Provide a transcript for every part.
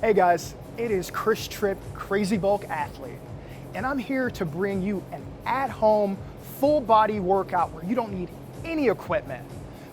Hey guys, it is Tripp, Crazy Bulk Athlete, and I'm here to bring you an at-home, full-body workout where you don't need any equipment.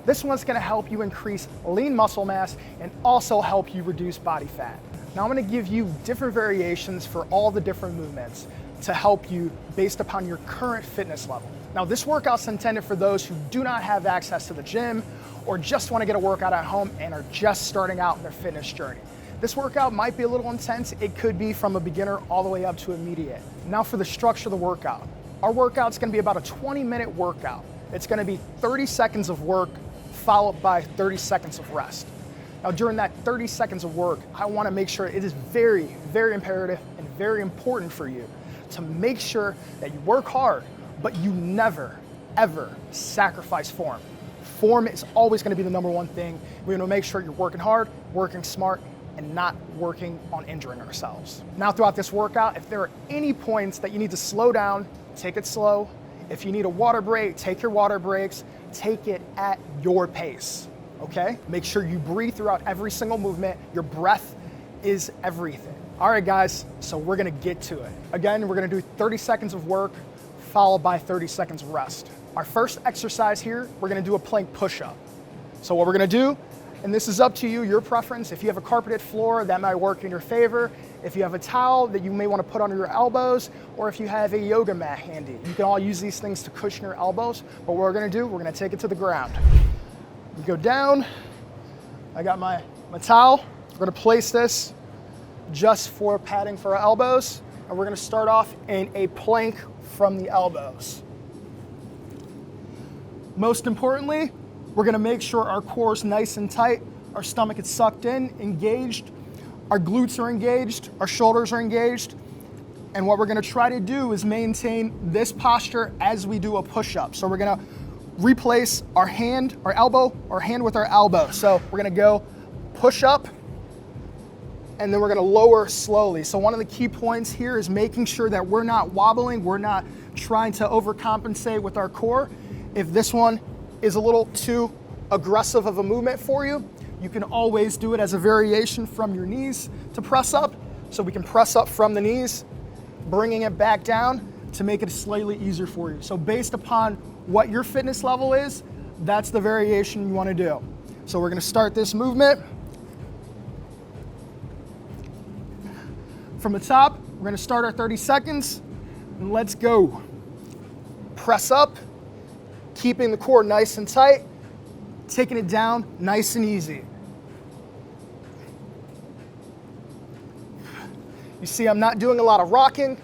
This one's gonna help you increase lean muscle mass and also help you reduce body fat. Now I'm gonna give you different variations for all the different movements to help you based upon your current fitness level. Now this workout's intended for those who do not have access to the gym or just wanna get a workout at home and are just starting out in their fitness journey. This workout might be a little intense. It could be from a beginner all the way up to immediate. Now for the structure of the workout. Our workout's gonna be about a 20-minute workout. It's gonna be 30 seconds of work followed by 30 seconds of rest. Now during that 30 seconds of work, I wanna make sure it is very, very imperative and very important for you to make sure that you work hard, but you never, ever sacrifice form. Form is always gonna be the number one thing. We're gonna make sure you're working hard, working smart, and not working on injuring ourselves. Now throughout this workout, if there are any points that you need to slow down, take it slow. If you need a water break, take your water breaks. Take it at your pace, okay? Make sure you breathe throughout every single movement. Your breath is everything. All right, guys, so we're gonna get to it. Again, we're gonna do 30 seconds of work followed by 30 seconds of rest. Our first exercise here, we're gonna do a plank push-up. So what we're gonna do, and this is up to you, your preference. If you have a carpeted floor, that might work in your favor. If you have a towel that you may want to put under your elbows, or if you have a yoga mat handy, you can all use these things to cushion your elbows. But what we're gonna do, we're gonna take it to the ground. We go down. I got my towel. We're gonna place this just for padding for our elbows. And we're gonna start off in a plank from the elbows. Most importantly, we're gonna make sure our core is nice and tight, our stomach is sucked in, engaged, our glutes are engaged, our shoulders are engaged, and what we're gonna try to do is maintain this posture as we do a push-up. So we're gonna replace our hand with our elbow. So we're gonna go push up, and then we're gonna lower slowly. So one of the key points here is making sure that we're not wobbling, we're not trying to overcompensate with our core. If this one is a little too aggressive of a movement for you, you can always do it as a variation from your knees to press up. So we can press up from the knees, bringing it back down to make it slightly easier for you. So based upon what your fitness level is, that's the variation you want to do. So we're going to start this movement. From the top, we're going to start our 30 seconds, and let's go. Press up, keeping the core nice and tight, taking it down nice and easy. You see, I'm not doing a lot of rocking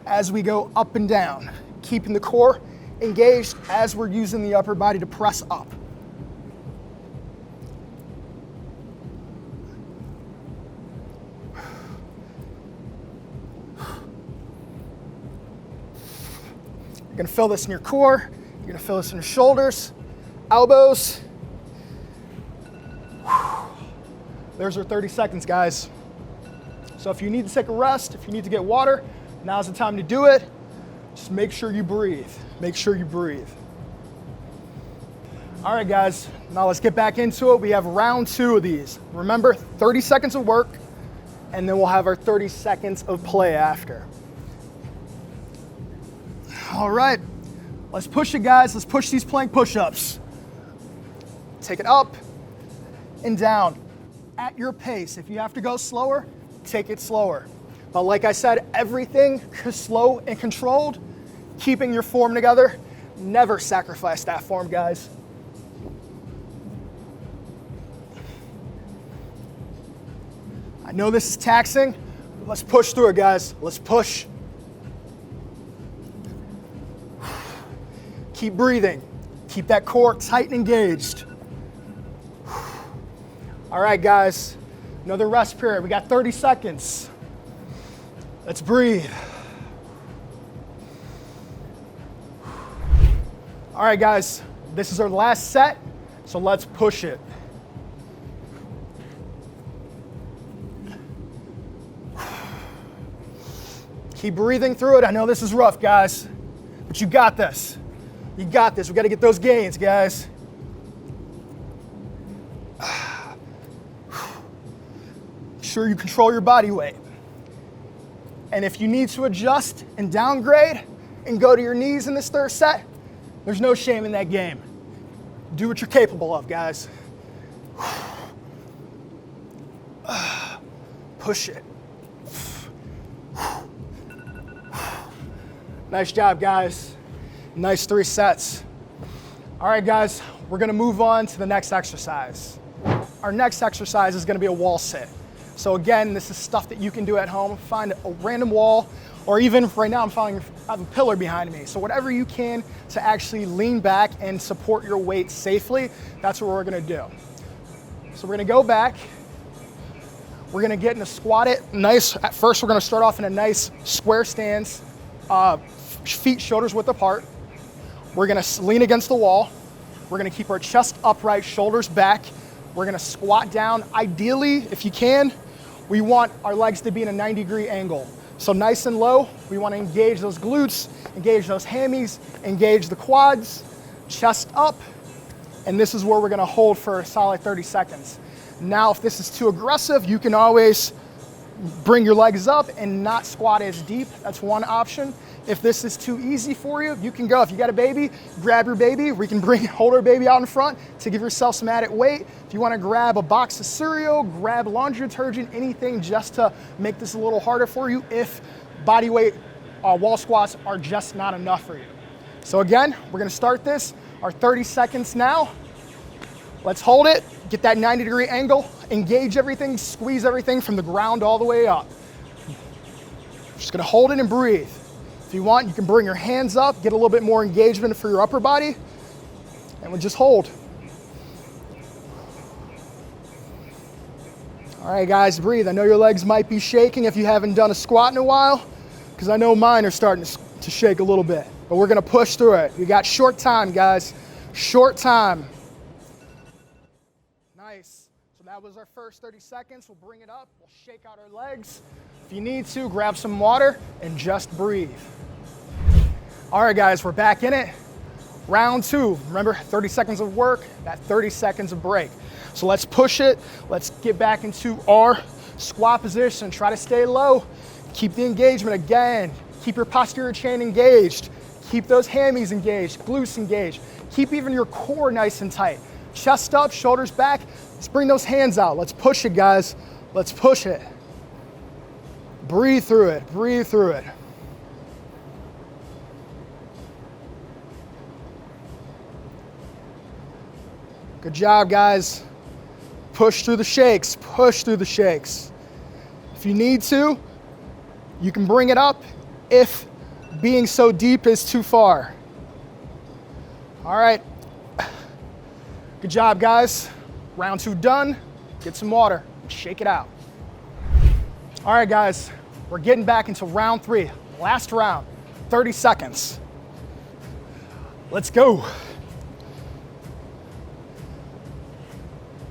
as we go up and down, keeping the core engaged as we're using the upper body to press up. You're gonna feel this in your core, you're gonna feel this in your shoulders, elbows. There's our 30 seconds, guys. So if you need to take a rest, if you need to get water, now's the time to do it. Just make sure you breathe. Make sure you breathe. All right, guys, now let's get back into it. We have round 2 of these. Remember, 30 seconds of work, and then we'll have our 30 seconds of play after. All right, let's push it, guys. Let's push these plank push-ups. Take it up and down at your pace. If you have to go slower, take it slower. But like I said, everything is slow and controlled, keeping your form together. Never sacrifice that form, guys. I know this is taxing, but let's push through it, guys. Let's push. Keep breathing. Keep that core tight and engaged. All right, guys, another rest period. We got 30 seconds. Let's breathe. All right, guys, this is our last set, so let's push it. Keep breathing through it. I know this is rough, guys, but you got this. You got this. We got to get those gains, guys. sure you control your body weight. And if you need to adjust and downgrade and go to your knees in this third set, there's no shame in that game. Do what you're capable of, guys. Push it. Nice job, guys. Nice 3 sets. All right, guys, we're gonna move on to the next exercise. Our next exercise is gonna be a wall sit. So again, this is stuff that you can do at home. Find a random wall, or even right now I have a pillar behind me. So whatever you can to actually lean back and support your weight safely, that's what we're gonna do. So we're gonna go back. We're gonna get in a squatted nice, at first we're gonna start off in a nice square stance, feet shoulders width apart. We're gonna lean against the wall. We're gonna keep our chest upright, shoulders back. We're gonna squat down. Ideally, if you can, we want our legs to be in a 90-degree angle. So nice and low, we wanna engage those glutes, engage those hammies, engage the quads, chest up, and this is where we're gonna hold for a solid 30 seconds. Now, if this is too aggressive, you can always bring your legs up and not squat as deep. That's one option. If this is too easy for you, you can go. If you got a baby, grab your baby. We can hold our baby out in front to give yourself some added weight. If you want to grab a box of cereal, grab laundry detergent, anything just to make this a little harder for you if body weight wall squats are just not enough for you. So again, we're going to start this. Our 30 seconds now. Let's hold it. Get that 90-degree angle. Engage everything. Squeeze everything from the ground all the way up. Just going to hold it and breathe. If you want, you can bring your hands up, get a little bit more engagement for your upper body, and we'll just hold. All right, guys, breathe. I know your legs might be shaking if you haven't done a squat in a while, because I know mine are starting to shake a little bit, but we're gonna push through it. We got short time, guys, short time. Nice. So that was our first 30 seconds. We'll bring it up, we'll shake out our legs. If you need to, grab some water and just breathe. All right, guys, we're back in it. Round 2. Remember, 30 seconds of work, that 30 seconds of break. So let's push it. Let's get back into our squat position. Try to stay low. Keep the engagement again. Keep your posterior chain engaged. Keep those hammies engaged, glutes engaged. Keep even your core nice and tight. Chest up, shoulders back. Let's bring those hands out. Let's push it, guys. Let's push it. Breathe through it, breathe through it. Good job, guys. Push through the shakes, push through the shakes. If you need to, you can bring it up if being so deep is too far. All right. Good job, guys. Round 2 done. Get some water and shake it out. All right, guys, we're getting back into round 3. Last round, 30 seconds. Let's go.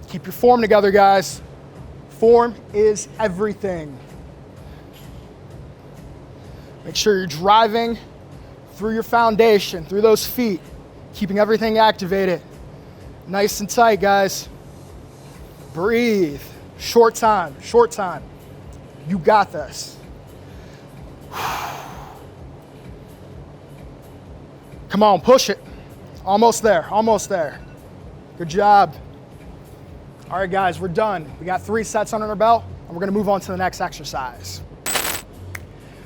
Keep your form together, guys. Form is everything. Make sure you're driving through your foundation, through those feet, keeping everything activated. Nice and tight, guys. Breathe. Short time, short time. You got this. Come on, push it. Almost there, almost there. Good job. All right, guys, we're done. We got 3 sets under our belt, and we're gonna move on to the next exercise.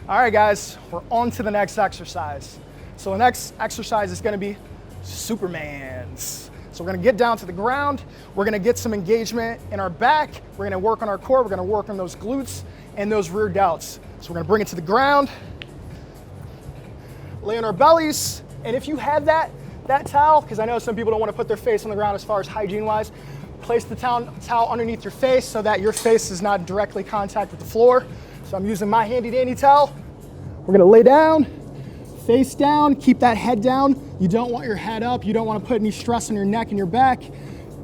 All right, guys, we're on to the next exercise. So the next exercise is gonna be Supermans. So we're gonna get down to the ground. We're gonna get some engagement in our back. We're gonna work on our core. We're gonna work on those glutes and those rear delts. So we're gonna bring it to the ground, lay on our bellies, and if you have that towel, because I know some people don't wanna put their face on the ground as far as hygiene-wise, place the towel underneath your face so that your face is not directly contact with the floor. So I'm using my handy dandy towel. We're gonna lay down, face down, keep that head down. You don't want your head up. You don't want to put any stress on your neck and your back.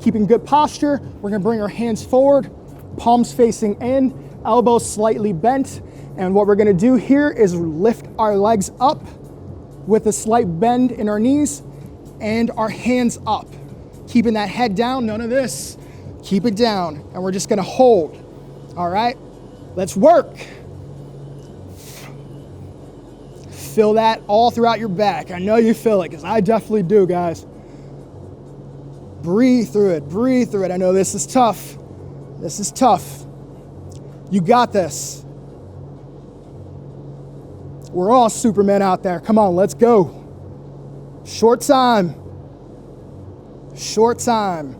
Keeping good posture. We're gonna bring our hands forward, palms facing in, elbows slightly bent. And what we're gonna do here is lift our legs up with a slight bend in our knees and our hands up. Keeping that head down, none of this. Keep it down. And we're just gonna hold. All right, let's work. Feel that all throughout your back. I know you feel it, because I definitely do, guys. Breathe through it, breathe through it. I know this is tough. This is tough. You got this. We're all Supermen out there. Come on, let's go. Short time. Short time.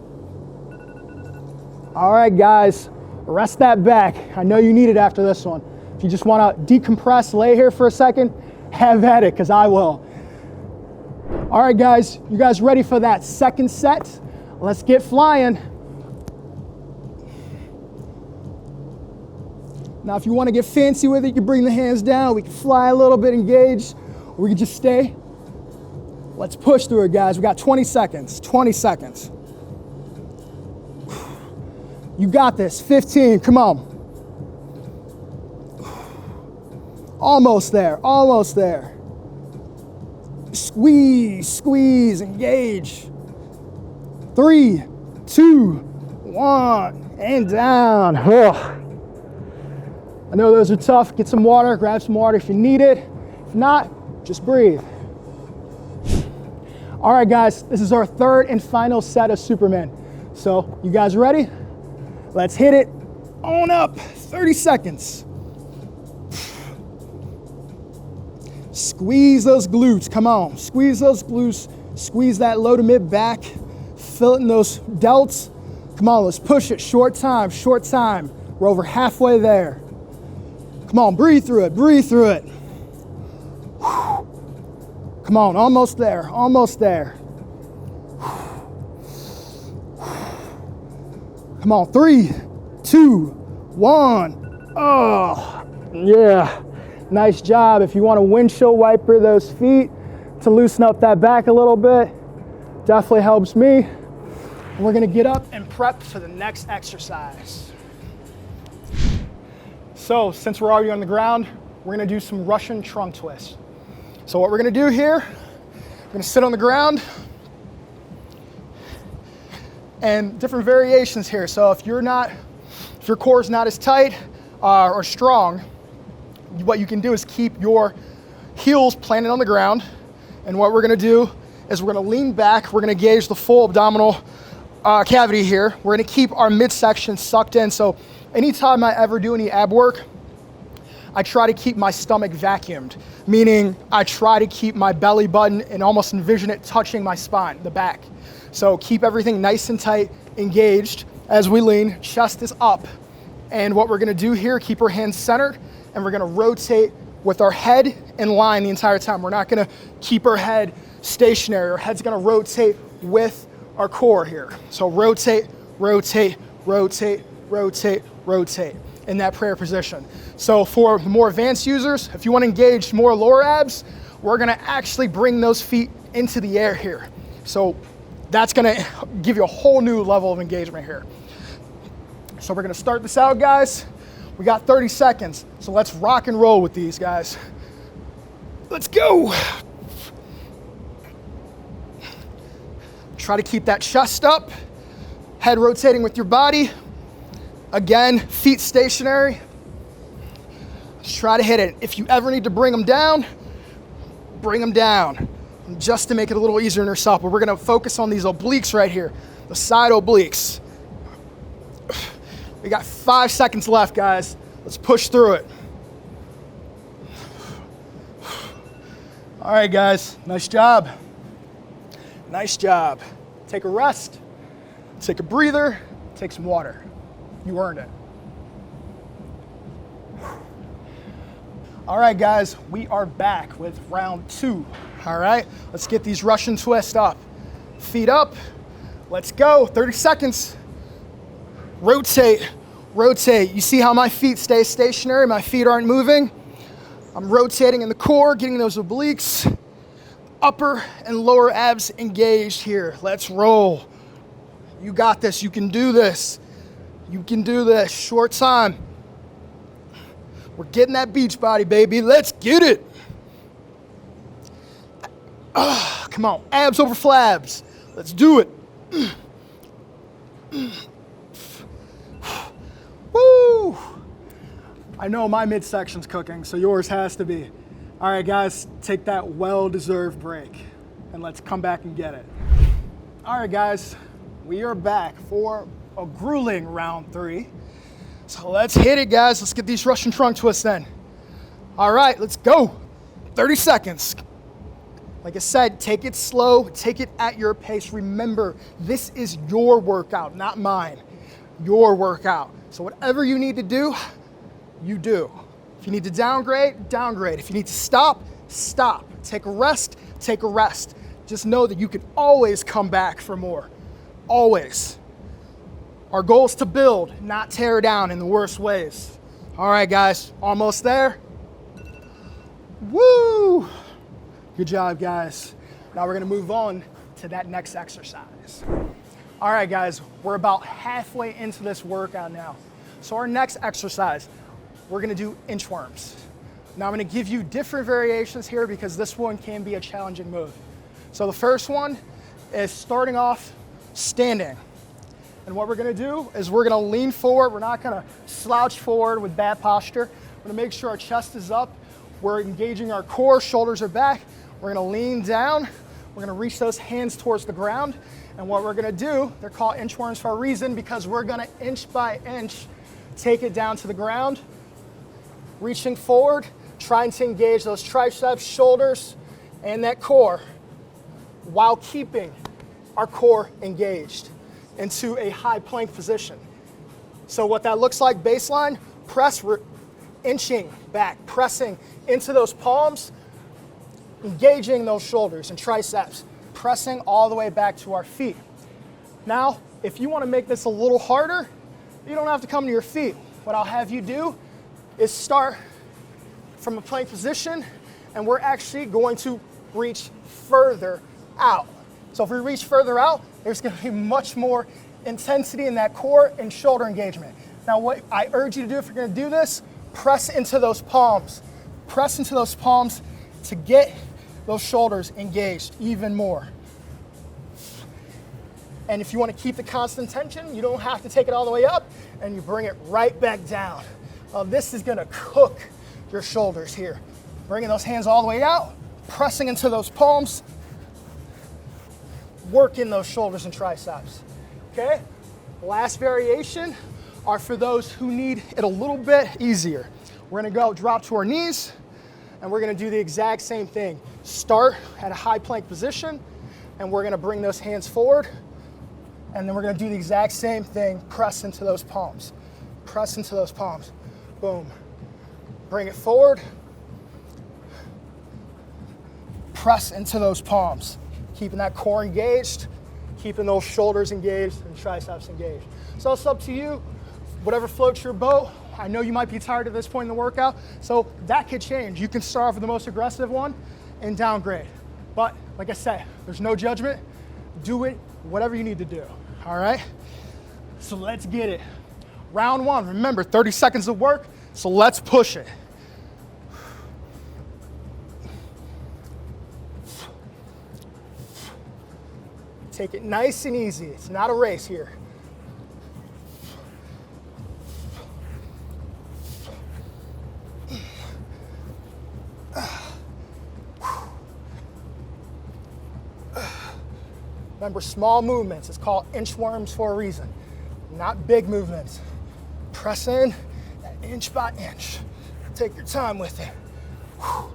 All right, guys, rest that back. I know you need it after this one. If you just want to decompress, lay here for a second, have at it, because I will. All right, guys, you guys ready for that second set? Let's get flying. Now, if you want to get fancy with it, you can bring the hands down. We can fly a little bit, engage, or we can just stay. Let's push through it, guys. We got 20 seconds, 20 seconds. You got this, 15, come on. Almost there, almost there. Squeeze, squeeze, engage. 3, 2, 1, and down. Ugh. I know those are tough. Get some water, grab some water if you need it. If not, just breathe. All right, guys, this is our third and final set of Supermen. So, you guys ready? Let's hit it on up. 30 seconds. Squeeze those glutes, come on. Squeeze those glutes, squeeze that low to mid back, fill it in those delts. Come on, let's push it, short time, short time. We're over halfway there. Come on, breathe through it, breathe through it. Come on, almost there, almost there. Come on, 3, 2, 1. Oh, yeah. Nice job. If you want to windshield wiper those feet to loosen up that back a little bit, definitely helps me. We're gonna get up and prep for the next exercise. So since we're already on the ground, we're gonna do some Russian trunk twists. So what we're gonna do here, we're gonna sit on the ground and different variations here. So if your core is not as tight or strong, what you can do is keep your heels planted on the ground. And what we're gonna do is we're gonna lean back, we're gonna gauge the full abdominal cavity here. We're gonna keep our midsection sucked in. So anytime I ever do any ab work, I try to keep my stomach vacuumed, meaning I try to keep my belly button and almost envision it touching my spine, the back. So keep everything nice and tight, engaged as we lean, chest is up. And what we're gonna do here, keep our hands centered, and we're gonna rotate with our head in line the entire time. We're not gonna keep our head stationary. Our head's gonna rotate with our core here. So rotate, rotate, rotate, rotate, rotate in that prayer position. So for the more advanced users, if you wanna engage more lower abs, we're gonna actually bring those feet into the air here. So that's gonna give you a whole new level of engagement here. So we're gonna start this out, guys. We got 30 seconds, so let's rock and roll with these, guys. Let's go. Try to keep that chest up, head rotating with your body. Again, feet stationary. Just try to hit it. If you ever need to bring them down, just to make it a little easier on yourself. But we're gonna focus on these obliques right here, the side obliques. We got 5 seconds left, guys. Let's push through it. All right, guys, nice job. Nice job. Take a rest, take a breather, take some water. You earned it. All right, guys, we are back with round 2. All right, let's get these Russian twists up. Feet up, let's go, 30 seconds. Rotate, rotate. You see how my feet stay stationary? My feet aren't moving. I'm rotating in the core, getting those obliques. Upper and lower abs engaged here. Let's roll. You got this, you can do this. You can do this, short time. We're getting that beach body, baby. Let's get it. Come on, abs over flabs. Let's do it. Woo! I know my midsection's cooking, so yours has to be. All right, guys, take that well-deserved break, and let's come back and get it. All right, guys, we are back for a grueling round 3. So let's hit it, guys. Let's get these Russian trunk twists in. All right, let's go. 30 seconds. Like I said, take it slow, take it at your pace. Remember, this is your workout, not mine. Your workout. So whatever you need to do, you do. If you need to downgrade, downgrade. If you need to stop, stop. Take a rest, take a rest. Just know that you can always come back for more. Always. Our goal is to build, not tear down in the worst ways. All right, guys, almost there. Woo! Good job, guys. Now we're gonna move on to that next exercise. All right, guys, we're about halfway into this workout now. So our next exercise, we're gonna do inchworms. Now I'm gonna give you different variations here because this one can be a challenging move. So the first one is starting off standing. And what we're gonna do is we're gonna lean forward. We're not gonna slouch forward with bad posture. We're gonna make sure our chest is up. We're engaging our core, shoulders are back. We're gonna lean down. We're gonna reach those hands towards the ground. And what we're gonna do, they're called inchworms for a reason, because we're gonna inch by inch take it down to the ground, reaching forward, trying to engage those triceps, shoulders, and that core while keeping our core engaged into a high plank position. So what that looks like, baseline, press, inching back, pressing into those palms, engaging those shoulders and triceps, pressing all the way back to our feet. Now, if you want to make this a little harder, you don't have to come to your feet. What I'll have you do is start from a plank position, and we're actually going to reach further out. So if we reach further out, there's going to be much more intensity in that core and shoulder engagement. Now, what I urge you to do if you're going to do this, press into those palms. Press into those palms to get those shoulders engaged even more. And if you want to keep the constant tension, you don't have to take it all the way up, and you bring it right back down. This is going to cook your shoulders here. Bringing those hands all the way out, pressing into those palms, working those shoulders and triceps. Okay? Last variation are for those who need it a little bit easier. We're going to go drop to our knees, and we're going to do the exact same thing. Start at a high plank position, and we're going to bring those hands forward, and then we're going to do the exact same thing. Press into those palms. Press into those palms. Boom. Bring it forward. Press into those palms. Keeping that core engaged, keeping those shoulders engaged and triceps engaged. So it's up to you. Whatever floats your boat. I know you might be tired at this point in the workout, so that could change. You can start off with the most aggressive one and downgrade. But like I said, there's no judgment. Do it, whatever you need to do, all right? So let's get it. Round 1, remember, 30 seconds of work, so let's push it. Take it nice and easy. It's not a race here. Remember, small movements. It's called inchworms for a reason. Not big movements. Press in inch by inch. Take your time with it. All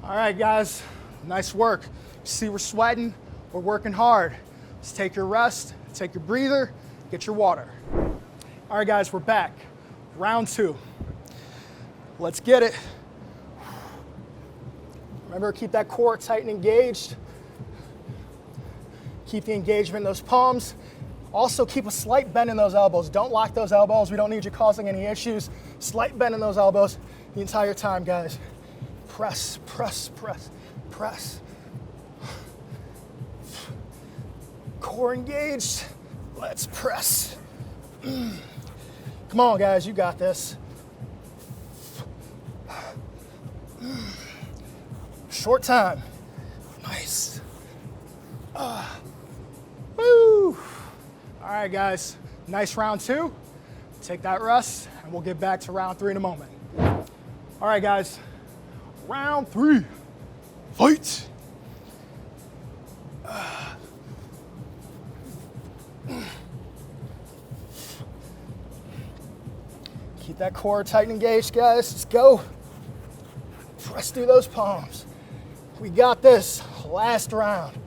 right, guys. Nice work. See, we're sweating. We're working hard. Just take your rest. Take your breather. Get your water. All right, guys. We're back. Round 2. Let's get it. Remember, keep that core tight and engaged. Keep the engagement in those palms. Also, keep a slight bend in those elbows. Don't lock those elbows. We don't need you causing any issues. Slight bend in those elbows the entire time, guys. Press, press, press, press. Core engaged. Let's press. Come on, guys. You got this. Short time. Nice. Woo. All right, guys. Nice round 2. Take that rest, and we'll get back to round 3 in a moment. All right, guys, round 3, fight. Keep that core tight and engaged, guys. Let's go. Press through those palms. We got this. Last round.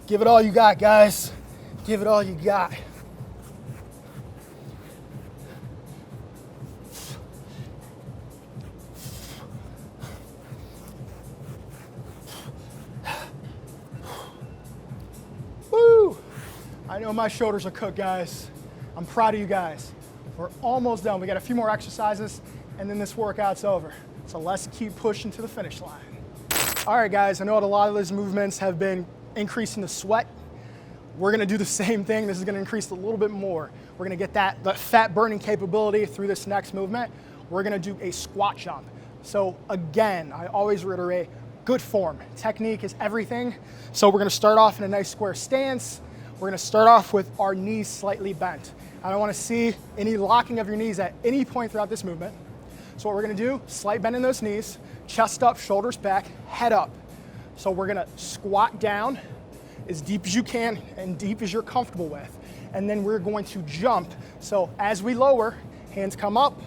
Give it all you got, guys. Give it all you got. Woo! I know my shoulders are cooked, guys. I'm proud of you guys. We're almost done. We got a few more exercises, and then this workout's over. So let's keep pushing to the finish line. All right, guys, I know a lot of those movements have been increasing the sweat. We're gonna do the same thing. This is gonna increase a little bit more. We're gonna get that fat burning capability through this next movement. We're gonna do a squat jump. So again, I always reiterate, good form. Technique is everything. So we're gonna start off in a nice square stance. We're gonna start off with our knees slightly bent. I don't wanna see any locking of your knees at any point throughout this movement. So what we're gonna do, slight bend in those knees, chest up, shoulders back, head up. So we're gonna squat down as deep as you can and deep as you're comfortable with. And then we're going to jump. So as we lower, hands come up.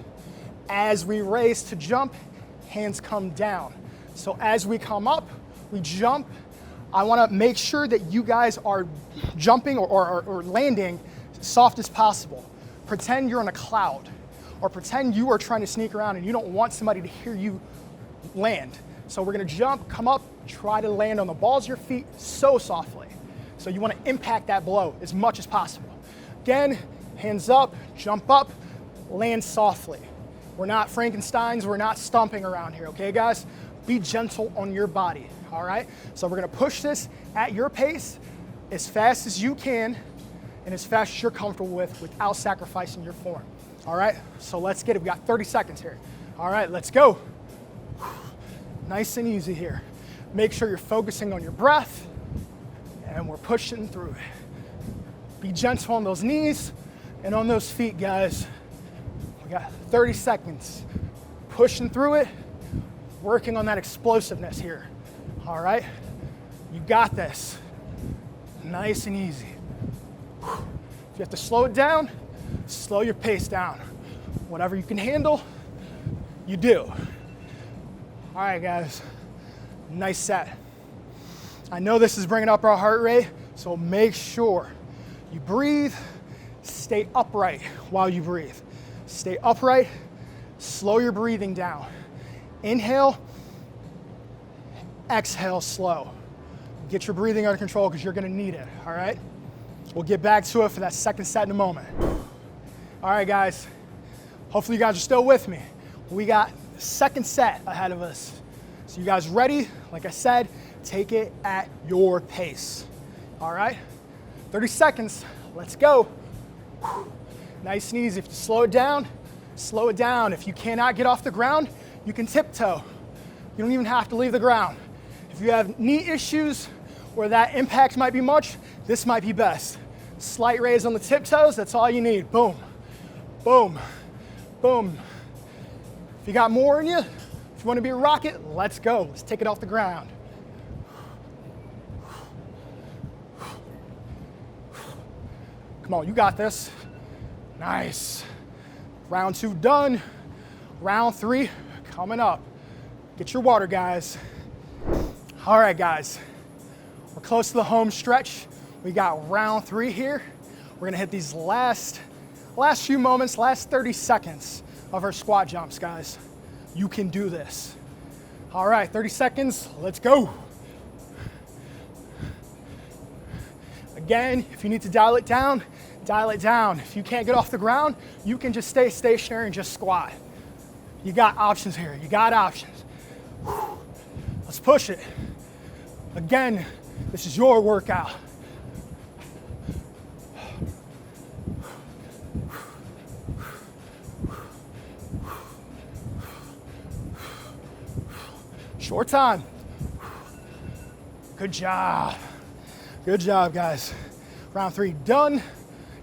As we raise to jump, hands come down. So as we come up, we jump. I wanna make sure that you guys are jumping or landing soft as possible. Pretend you're in a cloud, or pretend you are trying to sneak around and you don't want somebody to hear you land. So we're gonna jump, come up, try to land on the balls of your feet so softly. So you wanna impact that blow as much as possible. Again, hands up, jump up, land softly. We're not Frankensteins, we're not stomping around here, okay guys? Be gentle on your body, all right? So we're gonna push this at your pace as fast as you can and as fast as you're comfortable with without sacrificing your form, all right? So let's get it, we got 30 seconds here. All right, let's go. Nice and easy here. Make sure you're focusing on your breath, and we're pushing through it. Be gentle on those knees and on those feet, guys. We got 30 seconds. Pushing through it, working on that explosiveness here. All right? You got this. Nice and easy. If you have to slow it down, slow your pace down. Whatever you can handle, you do. All right, guys, nice set. I know this is bringing up our heart rate, so make sure you breathe, stay upright while you breathe. Stay upright, slow your breathing down. Inhale, exhale slow. Get your breathing under control because you're gonna need it, all right? We'll get back to it for that second set in a moment. All right, guys, hopefully you guys are still with me. We got the second set ahead of us. So you guys ready? Like I said, take it at your pace. All right? 30 seconds, let's go. Nice and easy. If you slow it down, slow it down. If you cannot get off the ground, you can tiptoe. You don't even have to leave the ground. If you have knee issues where that impact might be much, this might be best. Slight raise on the tiptoes, that's all you need. Boom, boom, boom. If you got more in you, if you want to be a rocket, let's go. Let's take it off the ground. Come on, you got this. Nice. Round 2 done. Round 3 coming up. Get your water, guys. All right, guys. We're close to the home stretch. We got round 3 here. We're gonna hit these last few moments, last 30 seconds of our squat jumps, guys. You can do this. All right, 30 seconds, let's go. Again, if you need to dial it down, dial it down. If you can't get off the ground, you can just stay stationary and just squat. You got options here, you got options. Let's push it. Again, this is your workout. Short time. Good job. Good job, guys. Round 3 done.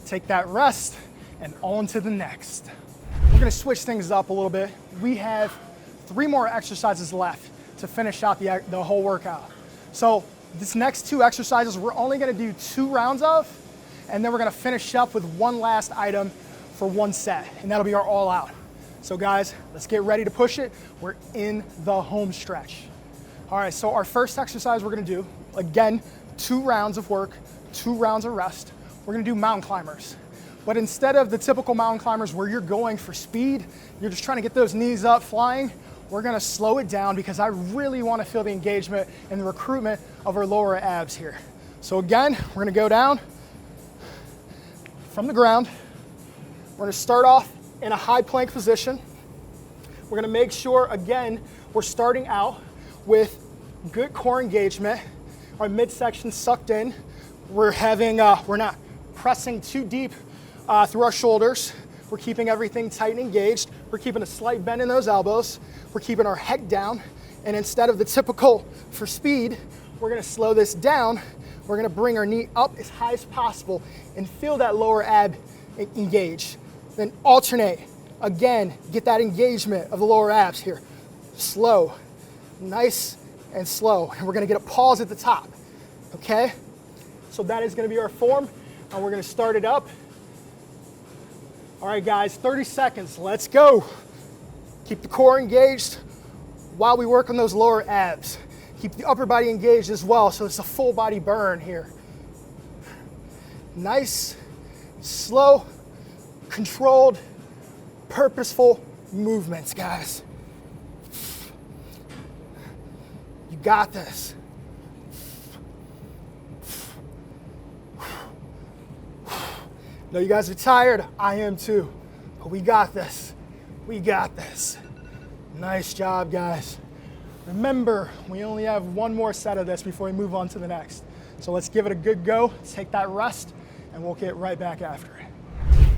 Take that rest and on to the next. We're gonna switch things up a little bit. We have 3 more exercises left to finish out the whole workout. So this next 2 exercises, we're only gonna do 2 rounds of, and then we're gonna finish up with 1 last item for 1 set, and that'll be our all out. So guys, let's get ready to push it. We're in the home stretch. All right, so our first exercise we're gonna do, again, 2 rounds of work, 2 rounds of rest. We're gonna do mountain climbers. But instead of the typical mountain climbers where you're going for speed, you're just trying to get those knees up flying, we're gonna slow it down because I really wanna feel the engagement and the recruitment of our lower abs here. So again, we're gonna go down from the ground. We're gonna start off in a high plank position. We're gonna make sure, again, we're starting out with good core engagement. Our midsection sucked in. We're not pressing too deep through our shoulders. We're keeping everything tight and engaged. We're keeping a slight bend in those elbows. We're keeping our head down. And instead of the typical for speed, we're gonna slow this down. We're gonna bring our knee up as high as possible and feel that lower ab engage. Then alternate. Again, get that engagement of the lower abs here. Slow, nice and slow. And we're gonna get a pause at the top, okay? So that is gonna be our form, and we're gonna start it up. All right, guys, 30 seconds, let's go. Keep the core engaged while we work on those lower abs. Keep the upper body engaged as well, so it's a full body burn here. Nice, slow, controlled, purposeful movements, guys. You got this. I know you guys are tired. I am too. But we got this. We got this. Nice job, guys. Remember, we only have 1 more set of this before we move on to the next. So let's give it a good go. Take that rest, and we'll get right back after it.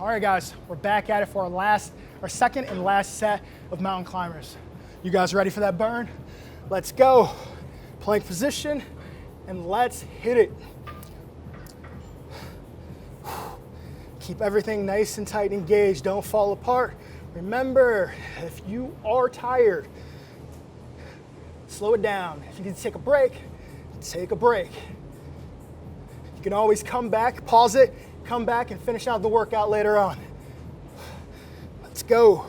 All right, guys, we're back at it for our second and last set of mountain climbers. You guys ready for that burn? Let's go. Plank position, and let's hit it. Keep everything nice and tight and engaged. Don't fall apart. Remember, if you are tired, slow it down. If you need to take a break, take a break. You can always come back, pause it, come back and finish out the workout later on. Let's go.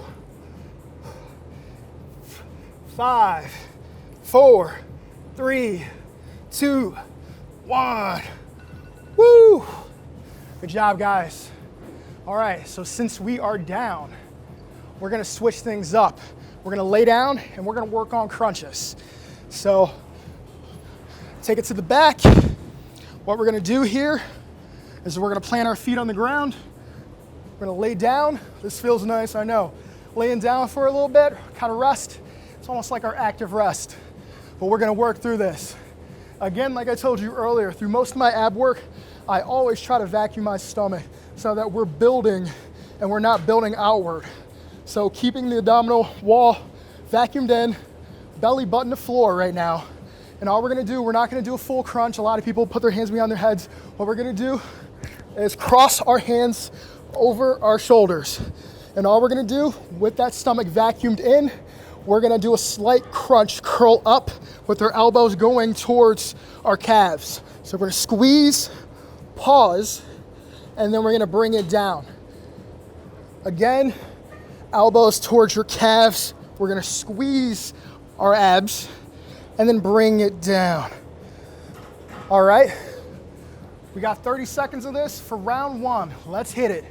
5, 4, 3, 2, 1. Woo! Good job, guys. All right, so since we are down, we're gonna switch things up. We're gonna lay down and we're gonna work on crunches. So take it to the back. What we're gonna do here is we're gonna plant our feet on the ground. We're gonna lay down. This feels nice, I know. Laying down for a little bit, kind of rest. It's almost like our active rest, but we're gonna work through this. Again, like I told you earlier, through most of my ab work, I always try to vacuum my stomach so that we're building and we're not building outward. So keeping the abdominal wall vacuumed in, belly button to floor right now. And all we're gonna do, we're not gonna do a full crunch. A lot of people put their hands behind their heads. What we're gonna do is cross our hands over our shoulders. And all we're gonna do with that stomach vacuumed in, we're gonna do a slight crunch, curl up with our elbows going towards our calves. So we're gonna squeeze, pause, and then we're gonna bring it down. Again, elbows towards your calves. We're gonna squeeze our abs and then bring it down. All right, we got 30 seconds of this for round 1. Let's hit it.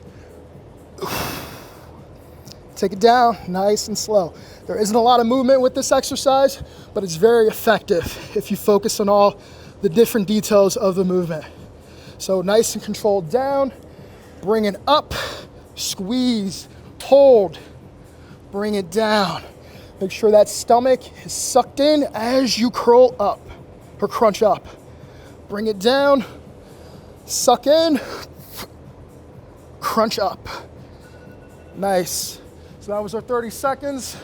Take it down, nice and slow. There isn't a lot of movement with this exercise, but it's very effective if you focus on all the different details of the movement. So nice and controlled down, bring it up, squeeze, hold, bring it down. Make sure that stomach is sucked in as you curl up or crunch up. Bring it down, suck in, crunch up. Nice. So that was our 30 seconds.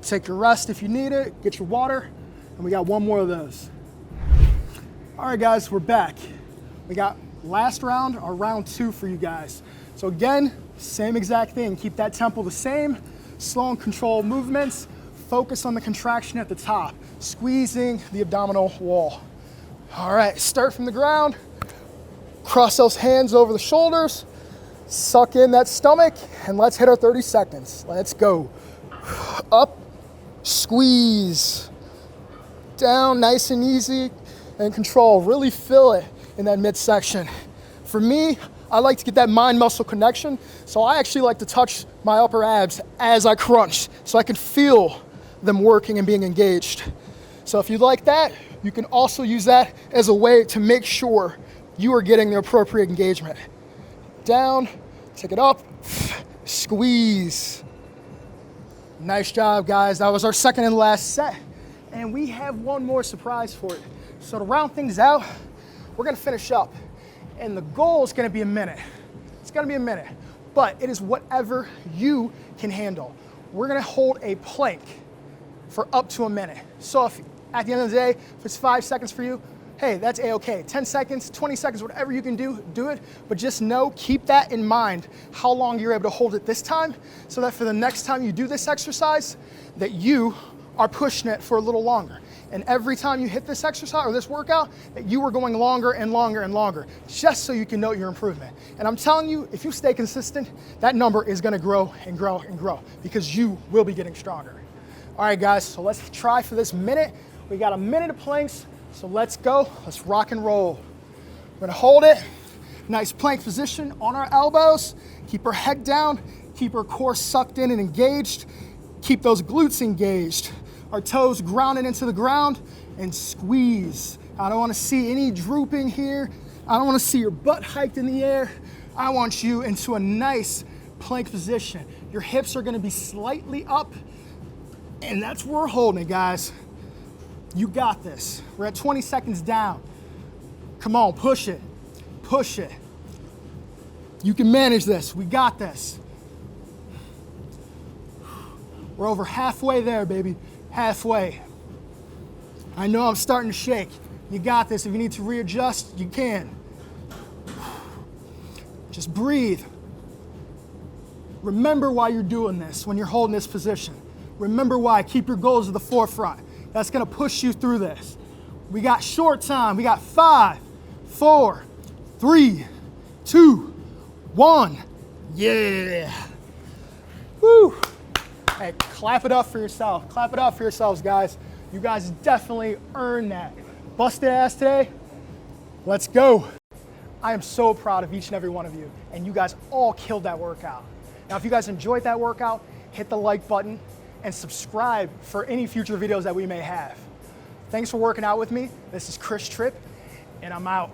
Take your rest if you need it, get your water, and we got 1 more of those. All right, guys, we're back. We got last round, or round 2 for you guys. So again, same exact thing. Keep that tempo the same, slow and controlled movements. Focus on the contraction at the top, squeezing the abdominal wall. All right, start from the ground. Cross those hands over the shoulders. Suck in that stomach, and let's hit our 30 seconds. Let's go. Up, squeeze. Down, nice and easy, and control. Really feel it in that midsection. For me, I like to get that mind-muscle connection, so I actually like to touch my upper abs as I crunch, so I can feel them working and being engaged. So if you like that, you can also use that as a way to make sure you are getting the appropriate engagement. Down, take it up, squeeze. Nice job, guys. That was our second and last set. And we have one more surprise for you. So to round things out, we're gonna finish up. And the goal is gonna be a minute. It's gonna be a minute, but it is whatever you can handle. We're gonna hold a plank for up to a minute. So if at the end of the day, if it's 5 seconds for you, hey, that's A-okay. 10 seconds, 20 seconds, whatever you can do, do it. But just know, keep that in mind, how long you're able to hold it this time, so that for the next time you do this exercise, that you are pushing it for a little longer. And every time you hit this exercise or this workout, that you are going longer and longer and longer, just so you can note your improvement. And I'm telling you, if you stay consistent, that number is gonna grow and grow and grow, because you will be getting stronger. All right, guys, so let's try for this minute. We got a minute of planks, so let's go. Let's rock and roll. We're gonna hold it. Nice plank position on our elbows. Keep our head down. Keep our core sucked in and engaged. Keep those glutes engaged. Our toes grounded into the ground, and squeeze. I don't wanna see any drooping here. I don't wanna see your butt hiked in the air. I want you into a nice plank position. Your hips are gonna be slightly up, and that's where we're holding it, guys. You got this. We're at 20 seconds down. Come on, push it. Push it. You can manage this. We got this. We're over halfway there, baby. Halfway. I know I'm starting to shake. You got this. If you need to readjust, you can. Just breathe. Remember why you're doing this when you're holding this position. Remember why. Keep your goals at the forefront. That's gonna push you through this. We got short time. We got 5, 4, 3, 2, 1. Yeah. Woo. Hey, clap it up for yourself. Clap it up for yourselves, guys. You guys definitely earned that. Busted ass today. Let's go. I am so proud of each and every one of you, and you guys all killed that workout. Now, if you guys enjoyed that workout, hit the like button and subscribe for any future videos that we may have. Thanks for working out with me. This is Tripp, and I'm out.